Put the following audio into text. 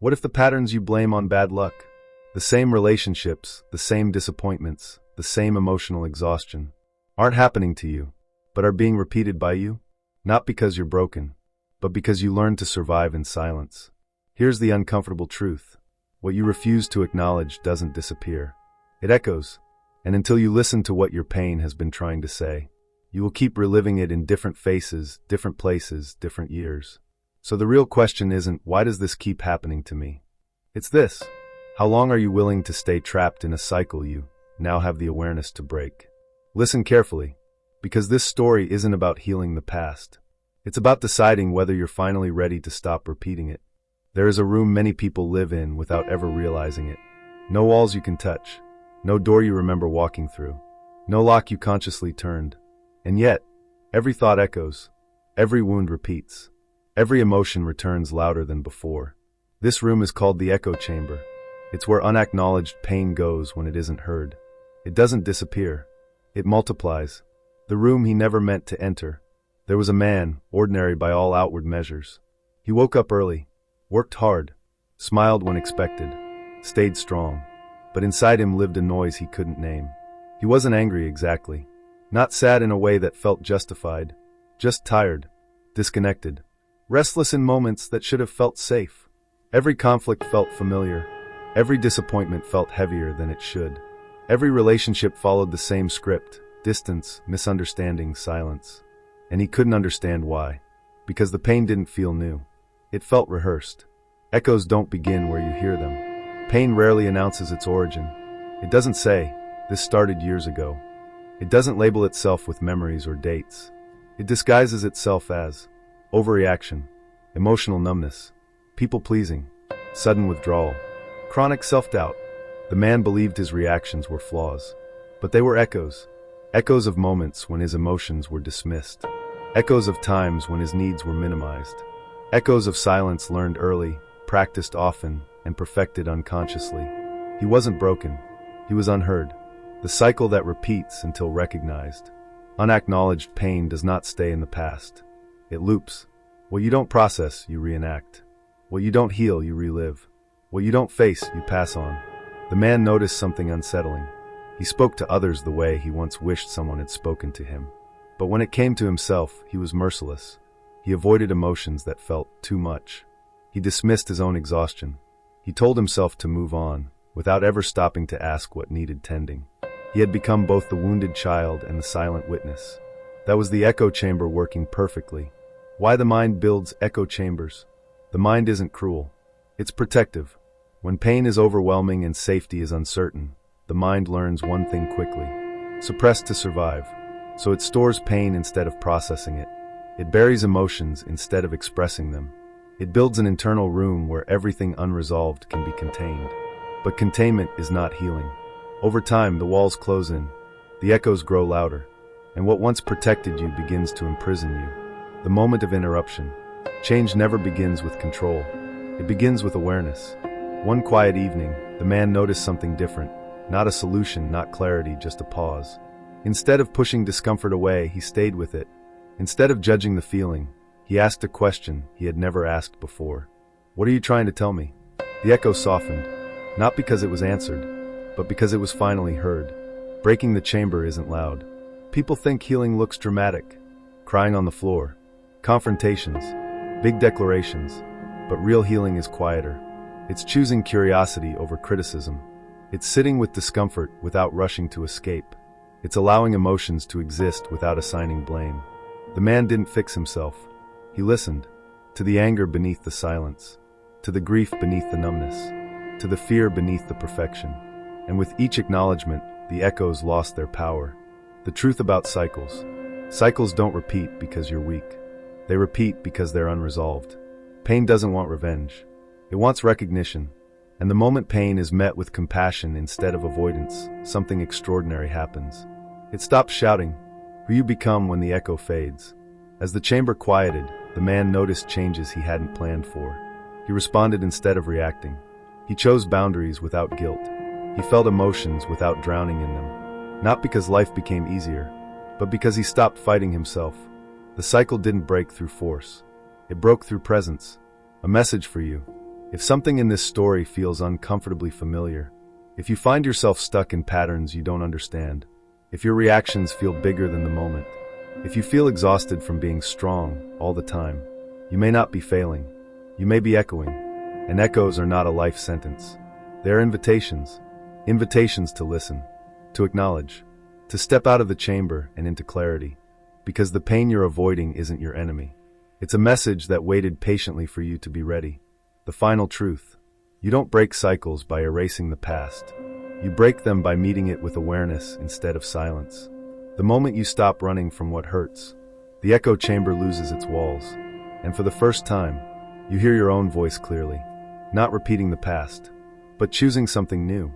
What if the patterns you blame on bad luck, the same relationships, the same disappointments, the same emotional exhaustion, aren't happening to you, but are being repeated by you? Not because you're broken, but because you learned to survive in silence. Here's the uncomfortable truth. What you refuse to acknowledge doesn't disappear. It echoes, and until you listen to what your pain has been trying to say, you will keep reliving it in different faces, different places, different years. So the real question isn't, why does this keep happening to me? It's this: how long are you willing to stay trapped in a cycle you now have the awareness to break? Listen carefully, because this story isn't about healing the past. It's about deciding whether you're finally ready to stop repeating it. There is a room many people live in without ever realizing it. No walls you can touch, no door you remember walking through, no lock you consciously turned. And yet, every thought echoes, every wound repeats, every emotion returns louder than before. This room is called the echo chamber. It's where unacknowledged pain goes when it isn't heard. It doesn't disappear. It multiplies. The room he never meant to enter. There was a man, ordinary by all outward measures. He woke up early, worked hard, smiled when expected, stayed strong. But inside him lived a noise he couldn't name. He wasn't angry exactly. Not sad in a way that felt justified. Just tired, disconnected, restless in moments that should have felt safe. Every conflict felt familiar. Every disappointment felt heavier than it should. Every relationship followed the same script: distance, misunderstanding, silence. And he couldn't understand why. Because the pain didn't feel new. It felt rehearsed. Echoes don't begin where you hear them. Pain rarely announces its origin. It doesn't say, "This started years ago." It doesn't label itself with memories or dates. It disguises itself as overreaction, emotional numbness, people-pleasing, sudden withdrawal, chronic self-doubt. The man believed his reactions were flaws, but they were echoes. Echoes of moments when his emotions were dismissed. Echoes of times when his needs were minimized. Echoes of silence learned early, practiced often, and perfected unconsciously. He wasn't broken. He was unheard. The cycle that repeats until recognized. Unacknowledged pain does not stay in the past. It loops. What you don't process, you reenact. What you don't heal, you relive. What you don't face, you pass on. The man noticed something unsettling. He spoke to others the way he once wished someone had spoken to him. But when it came to himself, he was merciless. He avoided emotions that felt too much. He dismissed his own exhaustion. He told himself to move on, without ever stopping to ask what needed tending. He had become both the wounded child and the silent witness. That was the echo chamber working perfectly. Why the mind builds echo chambers? The mind isn't cruel. It's protective. When pain is overwhelming and safety is uncertain, the mind learns one thing quickly: suppress to survive. So it stores pain instead of processing it. It buries emotions instead of expressing them. It builds an internal room where everything unresolved can be contained. But containment is not healing. Over time, the walls close in, the echoes grow louder, and what once protected you begins to imprison you. The moment of interruption. Change never begins with control. It begins with awareness. One quiet evening, the man noticed something different. Not a solution, not clarity, just a pause. Instead of pushing discomfort away, he stayed with it. Instead of judging the feeling, he asked a question he had never asked before. "What are you trying to tell me?" The echo softened, not because it was answered, but because it was finally heard. Breaking the chamber isn't loud. People think healing looks dramatic. Crying on the floor, confrontations, big declarations. But real healing is quieter. It's choosing curiosity over criticism. It's sitting with discomfort without rushing to escape. It's allowing emotions to exist without assigning blame. The man didn't fix himself. He listened. To the anger beneath the silence. To the grief beneath the numbness. To the fear beneath the perfection. And with each acknowledgement, the echoes lost their power. The truth about cycles. Cycles don't repeat because you're weak. They repeat because they're unresolved. Pain doesn't want revenge. It wants recognition. And the moment pain is met with compassion instead of avoidance, something extraordinary happens. It stops shouting, who you become when the echo fades. As the chamber quieted, the man noticed changes he hadn't planned for. He responded instead of reacting. He chose boundaries without guilt. He felt emotions without drowning in them. Not because life became easier, but because he stopped fighting himself. The cycle didn't break through force. It broke through presence. A message for you. If something in this story feels uncomfortably familiar, if you find yourself stuck in patterns you don't understand, if your reactions feel bigger than the moment, if you feel exhausted from being strong all the time, you may not be failing. You may be echoing. And echoes are not a life sentence. They are invitations. Invitations to listen, to acknowledge, to step out of the chamber and into clarity. Because the pain you're avoiding isn't your enemy. It's a message that waited patiently for you to be ready. The final truth. You don't break cycles by erasing the past. You break them by meeting it with awareness instead of silence. The moment you stop running from what hurts, the echo chamber loses its walls. And for the first time, you hear your own voice clearly, not repeating the past, but choosing something new.